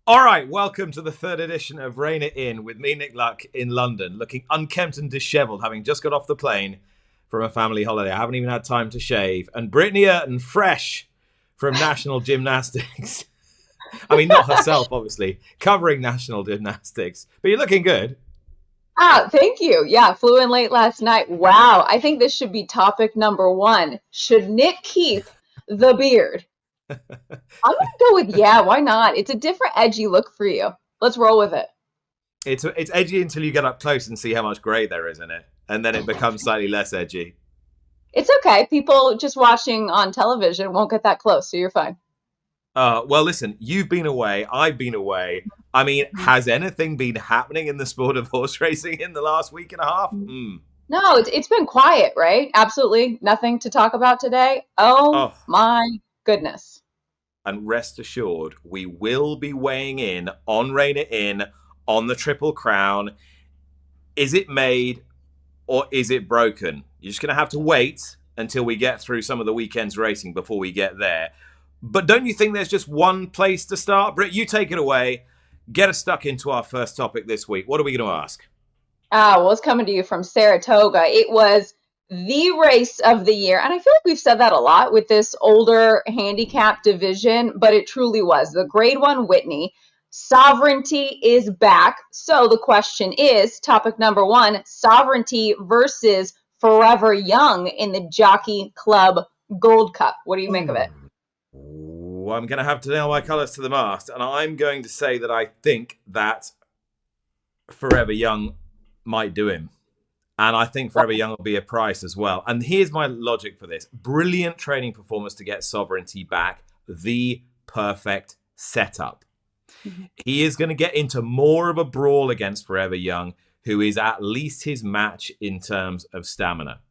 All right, welcome to the third edition of Rein It In with me, Nick Luck, in London, looking unkempt and dishevelled, having just got off the plane from a family holiday. I haven't even had time to shave. And Britney Eurton, fresh from National Gymnastics. I mean, not herself, obviously, covering National Gymnastics. But you're looking good. Thank you. Yeah, flew in late last night. Wow, I think this should be topic number one. Should Nick keep the beard? I'm gonna go with yeah, why not? It's a different edgy look for you. Let's roll with it. It's edgy until you get up close and see how much grey there is in it. And then it becomes slightly less edgy. It's okay. People just watching on television won't get that close, so you're fine. Well, listen, you've been away. I've been away. I mean, has anything been happening in the sport of horse racing in the last week and a half? No, it's been quiet, right? Absolutely nothing to talk about today. Oh my goodness. And rest assured, we will be weighing in on Rein It In on the Triple Crown. Is it made or is it broken? You're just going to have to wait until we get through some of the weekend's racing before we get there. But don't you think there's just one place to start? Britt, you take it away. Get us stuck into our first topic this week. What are we going to ask? Well, it's coming to you from Saratoga. It was the race of the year. And I feel like we've said that a lot with this older handicap division, but it truly was. The Grade 1 Whitney, Sovereignty is back. So the question is, topic number one, Sovereignty versus Forever Young in the Jockey Club Gold Cup. What do you make of it? I'm going to have to nail my colours to the mast, and I'm going to say that I think that Forever Young might do him. And I think Forever Young will be a price as well. And here's my logic for this. Brilliant training performance to get Sovereignty back. The perfect setup. He is going to get into more of a brawl against Forever Young, who is at least his match in terms of stamina.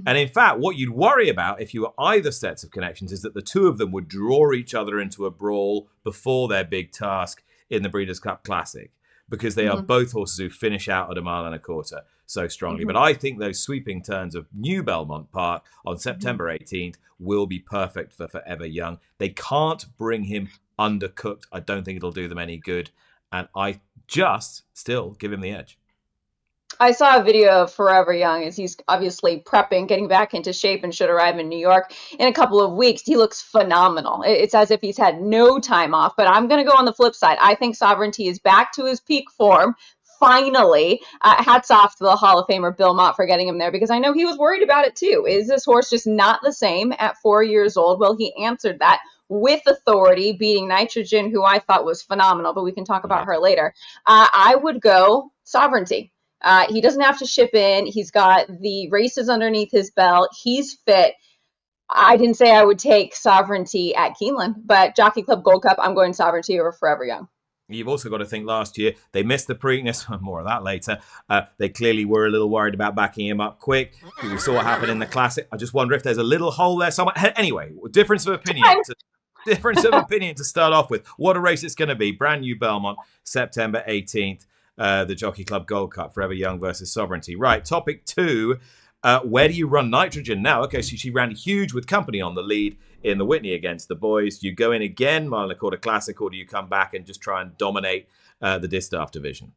And in fact, what you'd worry about if you were either sets of connections is that the two of them would draw each other into a brawl before their big task in the Breeders' Cup Classic, because they are both horses who finish out at a mile and a quarter so strongly. But I think those sweeping turns of New Belmont Park on September 18th will be perfect for Forever Young. They can't bring him undercooked. I don't think it'll do them any good. And I just still give him the edge. I saw a video of Forever Young as he's obviously prepping, getting back into shape, and should arrive in New York in a couple of weeks. He looks phenomenal. It's as if he's had no time off, but I'm going to go on the flip side. I think Sovereignty is back to his peak form. Finally, hats off to the Hall of Famer Bill Mott for getting him there, because I know he was worried about it too. Is this horse just not the same at 4 years old? Well, he answered that with authority, beating Nitrogen, who I thought was phenomenal, but we can talk about her later. I would go Sovereignty. He doesn't have to ship in. He's got the races underneath his belt. He's fit. I didn't say I would take Sovereignty at Keeneland, but Jockey Club Gold Cup, I'm going Sovereignty over Forever Young. You've also got to think last year, they missed the Preakness, more of that later. They clearly were a little worried about backing him up quick. We saw what happened in the Classic. I just wonder if there's a little hole there somewhere. Anyway, difference of opinion to start off with. What a race it's going to be. Brand new Belmont, September 18th. The Jockey Club Gold Cup, Forever Young versus Sovereignty. Right, topic two, where do you run Nitrogen now? Okay, so she ran huge with company on the lead in the Whitney against the boys. Do you go in again, mile and a quarter classic, or do you come back and just try and dominate the distaff division?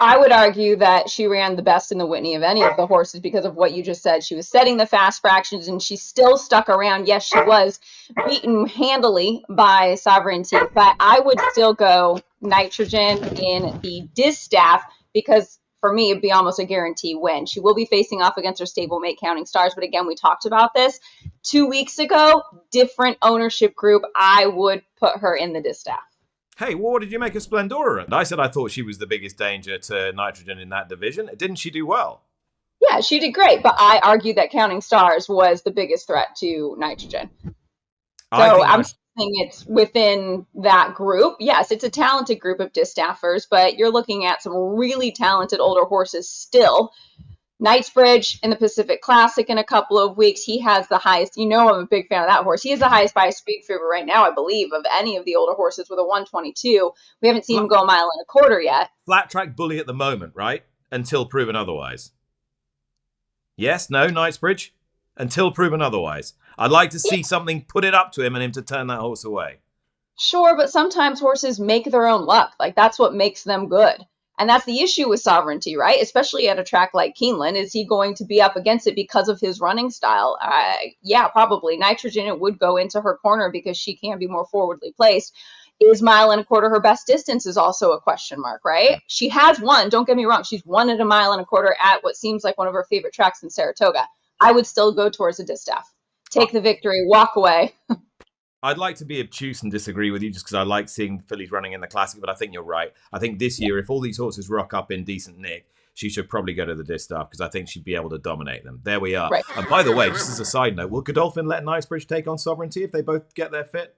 I would argue that she ran the best in the Whitney of any of the horses because of what you just said. She was setting the fast fractions and she still stuck around. Yes, she was beaten handily by Sovereignty, but I would still go Nitrogen in the distaff because for me, it'd be almost a guarantee win. She will be facing off against her stablemate Counting Stars, but again, we talked about this 2 weeks ago, different ownership group. I would put her in the distaff. Hey, well, what did you make of Splendora? And I said I thought she was the biggest danger to Nitrogen in that division. Didn't she do well? Yeah, she did great, but I argued that Counting Stars was the biggest threat to Nitrogen. So I'm saying it's within that group. Yes, it's a talented group of distaffers, but you're looking at some really talented older horses still. Knightsbridge in the Pacific Classic in a couple of weeks. He has the highest, I'm a big fan of that horse. He has the highest by a speed figure right now, I believe, of any of the older horses with a 122. We haven't seen him go a mile and a quarter yet. Flat track bully at the moment, right? Until proven otherwise. Yes, no, Knightsbridge? Until proven otherwise. I'd like to see something put it up to him and him to turn that horse away. Sure, but sometimes horses make their own luck. Like that's what makes them good. And that's the issue with sovereignty, right? Especially at a track like Keeneland. Is he going to be up against it because of his running style? Yeah, probably. Nitrogen, it would go into her corner because she can be more forwardly placed. Is mile and a quarter her best distance is also a question mark, right? She has won, don't get me wrong, she's won at a mile and a quarter at what seems like one of her favorite tracks in Saratoga. I would still go towards a distaff. I- Take the victory, walk away. I'd like to be obtuse and disagree with you just because I like seeing fillies running in the Classic, but I think you're right. I think this year, if all these horses rock up in decent nick, she should probably go to the distaff because I think she'd be able to dominate them. There we are. Right. And by the way, just as a side note, will Godolphin let Knightsbridge take on Sovereignty if they both get their fit?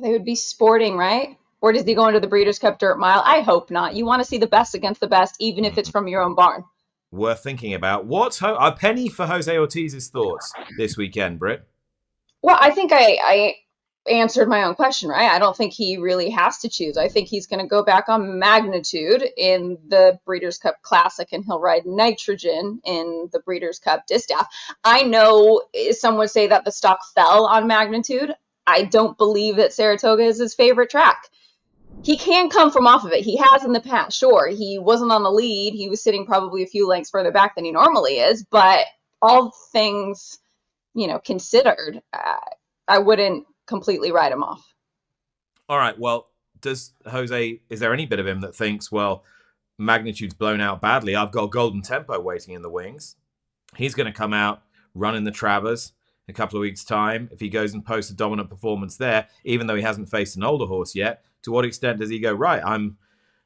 They would be sporting, right? Or does he go into the Breeders' Cup Dirt Mile? I hope not. You want to see the best against the best, even if it's from your own barn. Worth thinking about. What's a penny for Jose Ortiz's thoughts this weekend, Britt? Well, I think I answered my own question, right? I don't think he really has to choose. I think he's going to go back on Magnitude in the Breeders' Cup Classic, and he'll ride Nitrogen in the Breeders' Cup Distaff. I know some would say that the stock fell on Magnitude. I don't believe that Saratoga is his favorite track. He can come from off of it. He has in the past. Sure, he wasn't on the lead. He was sitting probably a few lengths further back than he normally is. But all things, considered, I wouldn't completely write him off. All right. Well, is there any bit of him that thinks, well, Magnitude's blown out badly. I've got Golden Tempo waiting in the wings. He's going to come out running the Travers in a couple of weeks' time. If he goes and posts a dominant performance there, even though he hasn't faced an older horse yet, to what extent does he go, right,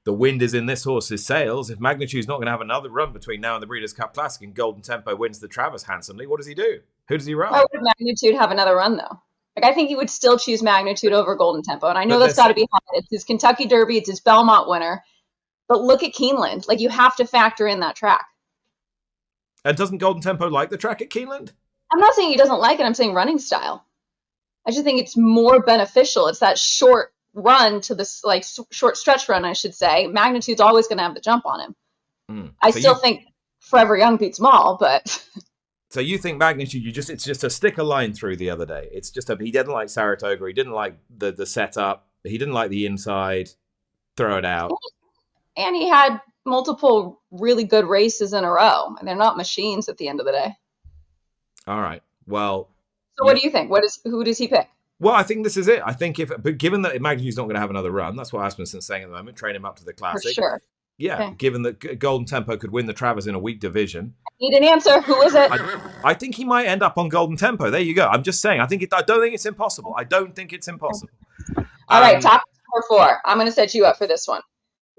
the wind is in this horse's sails. If Magnitude's not going to have another run between now and the Breeders' Cup Classic and Golden Tempo wins the Travers handsomely, what does he do? Who does he ride? Why would Magnitude have another run, though? Like, I think he would still choose Magnitude over Golden Tempo. And I know that's got to be hard. It's his Kentucky Derby. It's his Belmont winner. But look at Keeneland. Like, you have to factor in that track. And doesn't Golden Tempo like the track at Keeneland? I'm not saying he doesn't like it. I'm saying running style. I just think it's more beneficial. It's that short run to this, like, short stretch run, I should say. Magnitude's always going to have the jump on him. I still think Forever Young beats Mall, but... So you think Magnitude, it's just a stick a line through the other day. It's just he didn't like Saratoga. He didn't like the setup. He didn't like the inside. Throw it out. And he had multiple really good races in a row. And they're not machines at the end of the day. All right. Well. So what do you think? Who does he pick? Well, I think this is it. I think but given that Magnitude's not going to have another run, that's what Asmussen's saying at the moment. Train him up to the Classic. For sure. Yeah, okay. Given that Golden Tempo could win the Travers in a weak division. I need an answer. Who is it? I think he might end up on Golden Tempo. There you go. I'm just saying. I don't think it's impossible. I don't think it's impossible. All right, top 4. I'm going to set you up for this one.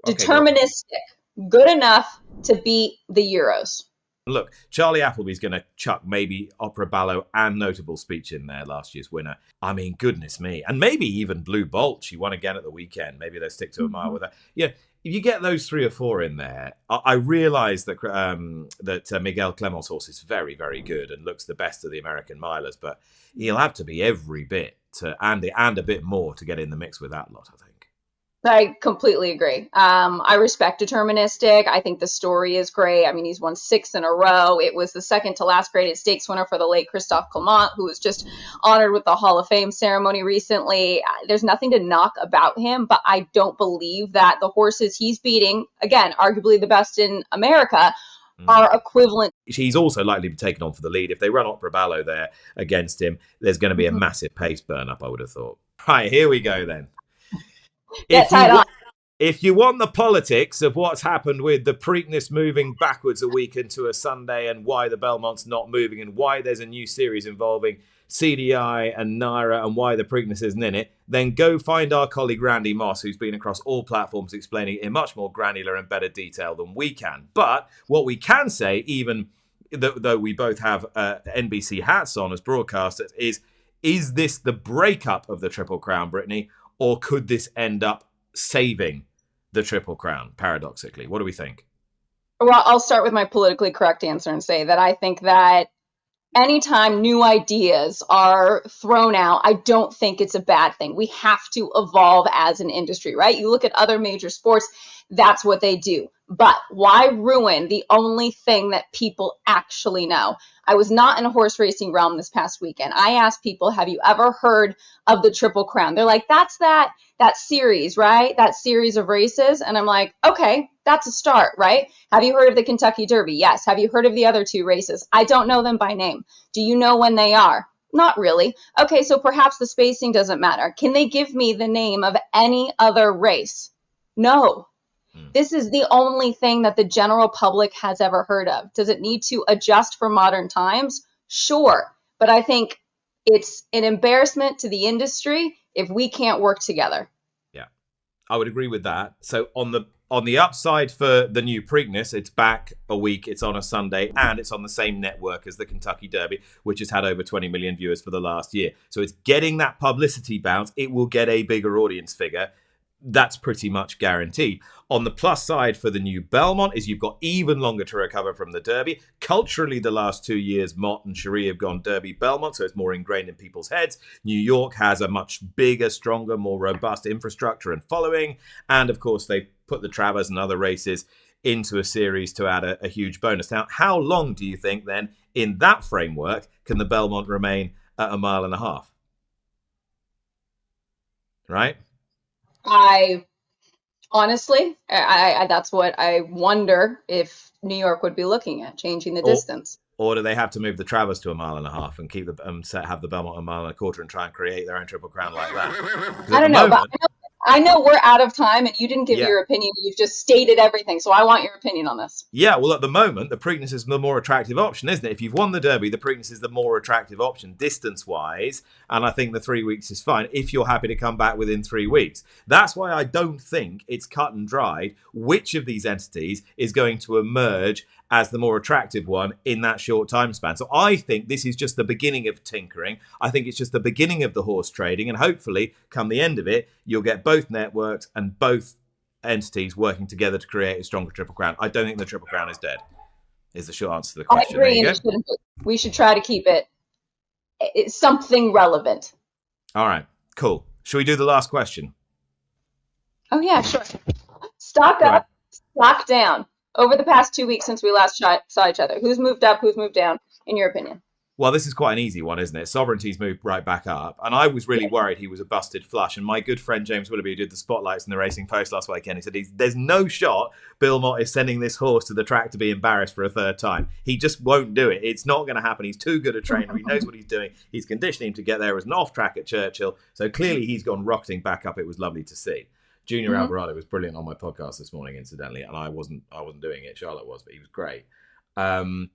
Okay, Deterministic. Good enough to beat the Euros. Look, Charlie Appleby's going to chuck maybe Opera Ballo and Notable Speech in there, last year's winner. I mean, goodness me. And maybe even Blue Bolt. She won again at the weekend. Maybe they'll stick to a mile with her. Yeah, if you get those 3 or 4 in there, I realise that Miguel Clement's horse is very, very good and looks the best of the American milers, but he'll have to be every bit and a bit more to get in the mix with that lot, I think. I completely agree. I respect Deterministic. I think the story is great. I mean, he's won 6 in a row. It was the second to last graded stakes winner for the late Christophe Clement, who was just honored with the Hall of Fame ceremony recently. There's nothing to knock about him, but I don't believe that the horses he's beating, again, arguably the best in America, are equivalent. He's also likely to be taken on for the lead. If they run Opera Ballo there against him, there's going to be a massive pace burn up, I would have thought. Right, here we go then. If you want the politics of what's happened with the Preakness moving backwards a week into a Sunday and why the Belmont's not moving and why there's a new series involving CDI and Naira and why the Preakness isn't in it, then go find our colleague Randy Moss, who's been across all platforms explaining it in much more granular and better detail than we can. But what we can say, even though we both have NBC hats on as broadcasters, is this the breakup of the Triple Crown, Brittany? Or could this end up saving the Triple Crown, paradoxically? What do we think? Well, I'll start with my politically correct answer and say that I think that anytime new ideas are thrown out, I don't think it's a bad thing. We have to evolve as an industry, right? You look at other major sports, that's what they do. But why ruin the only thing that people actually know? I was not in a horse racing realm this past weekend. I asked people, have you ever heard of the Triple Crown? They're like, that's that series, right? That series of races. And I'm like, okay, that's a start, right? Have you heard of the Kentucky Derby? Yes. Have you heard of the other two races? I don't know them by name. Do you know when they are? Not really. Okay, so perhaps the spacing doesn't matter. Can they give me the name of any other race? No. This is the only thing that the general public has ever heard of. Does it need to adjust for modern times? Sure. But I think it's an embarrassment to the industry if we can't work together. Yeah, I would agree with that. So on the upside for the new Preakness, it's back a week, it's on a Sunday, and it's on the same network as the Kentucky Derby, which has had over 20 million viewers for the last year. So it's getting that publicity bounce. It will get a bigger audience figure. That's pretty much guaranteed. On the plus side for the new Belmont is you've got even longer to recover from the Derby. Culturally, the last 2 years, Mott and Cherie have gone Derby Belmont, so it's more ingrained in people's heads. New York has a much bigger, stronger, more robust infrastructure and following. And of course, they put the Travers and other races into a series to add a huge bonus. Now, how long do you think then, in that framework, can the Belmont remain at 1.5 miles? Right? Honestly, that's what I wonder if New York would be looking at, changing the distance. Or do they have to move the Travers to 1.5 miles and keep have the Belmont 1.25 miles and try and create their own Triple Crown like that? I don't know, but I know we're out of time, and you didn't give your opinion. You've just stated everything, so I want your opinion on this. Yeah, well, at the moment, the Preakness is the more attractive option, isn't it? If you've won the Derby, the Preakness is the more attractive option distance-wise, and I think the 3 weeks is fine if you're happy to come back within 3 weeks. That's why I don't think it's cut and dried which of these entities is going to emerge as the more attractive one in that short time span. So I think this is just the beginning of tinkering. I think it's just the beginning of the horse trading, and hopefully, come the end of it, you'll get both networks and both entities working together to create a stronger Triple Crown. I don't think the Triple Crown is dead, is the short answer to the question. I agree, we should try to keep it's something relevant. All right, cool. Should we do the last question? Oh, yeah, sure. Stock up, stock down. Over the past 2 weeks since we last saw each other, who's moved up, who's moved down, in your opinion? Well, this is quite an easy one, isn't it? Sovereignty's moved right back up. And I was really worried he was a busted flush. And my good friend James Willoughby, who did the spotlights in the Racing Post last weekend, he said there's no shot Bill Mott is sending this horse to the track to be embarrassed for a third time. He just won't do it. It's not going to happen. He's too good a trainer. He knows what he's doing. He's conditioning him to get there as an off track at Churchill. So clearly he's gone rocketing back up. It was lovely to see. Junior Alvarado was brilliant on my podcast this morning, incidentally, and I wasn't doing it. Charlotte was, but he was great. I'm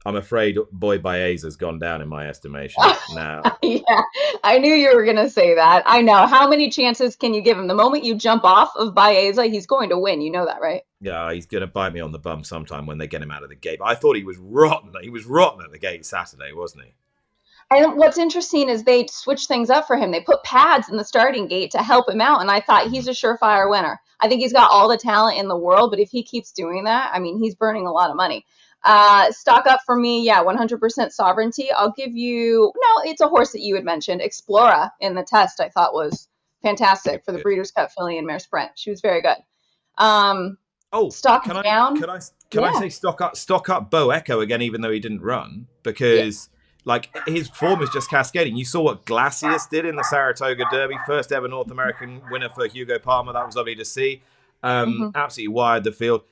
afraid Boy Baeza's gone down in my estimation now. Yeah, I knew you were going to say that. I know. How many chances can you give him? The moment you jump off of Baeza, he's going to win. You know that, right? Yeah, he's going to bite me on the bum sometime when they get him out of the gate. But I thought he was rotten. He was rotten at the gate Saturday, wasn't he? And what's interesting is they switched things up for him. They put pads in the starting gate to help him out, and I thought he's a surefire winner. I think he's got all the talent in the world, but if he keeps doing that, I mean, he's burning a lot of money. Stock up for me, 100% Sovereignty. I'll give you, it's a horse that you had mentioned, Explora in the test. I thought was fantastic for the Breeders' Cup Filly and Mare Sprint. She was very good. Stock down. Can I say stock up Bo Echo again, even though he didn't run, because. Like, his form is just cascading. You saw what Glacius did in the Saratoga Derby, first ever North American winner for Hugo Palmer. That was lovely to see. Absolutely wired the field.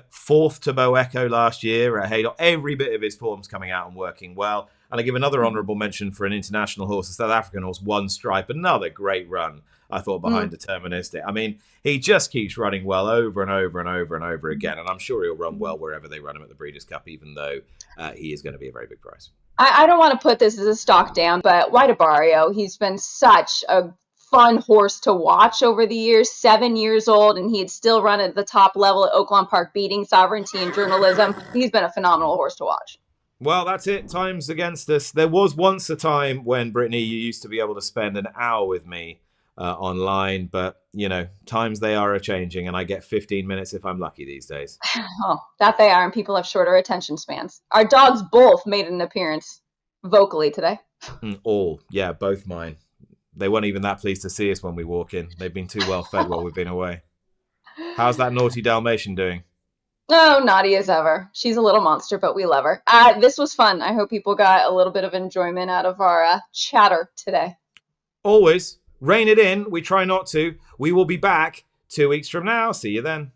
Fourth to Bo Echo last year at Haydock. Every bit of his form's coming out and working well. And I give another honourable mention for an international horse, a South African horse, One Stripe. Another great run, I thought, behind Deterministic. I mean, he just keeps running well over and over and over and over again. And I'm sure he'll run well wherever they run him at the Breeders' Cup, even though he is going to be a very big price. I don't want to put this as a stock down, but White Barrio, he's been such a fun horse to watch over the years, 7 years old, and he had still run at the top level at Oaklawn Park, beating Sovereignty in journalism. He's been a phenomenal horse to watch. Well, that's it. Time's against us. There was once a time when, Brittany, you used to be able to spend an hour with me online. But, times they are a-changing, and I get 15 minutes if I'm lucky these days. Oh, that they are, and people have shorter attention spans. Our dogs both made an appearance vocally today. All. Yeah, both mine. They weren't even that pleased to see us when we walk in. They've been too well fed while we've been away. How's that naughty Dalmatian doing? No, naughty as ever. She's a little monster, but we love her. This was fun. I hope people got a little bit of enjoyment out of our chatter today. Always rein it in. We try not to. We will be back 2 weeks from now. See you then.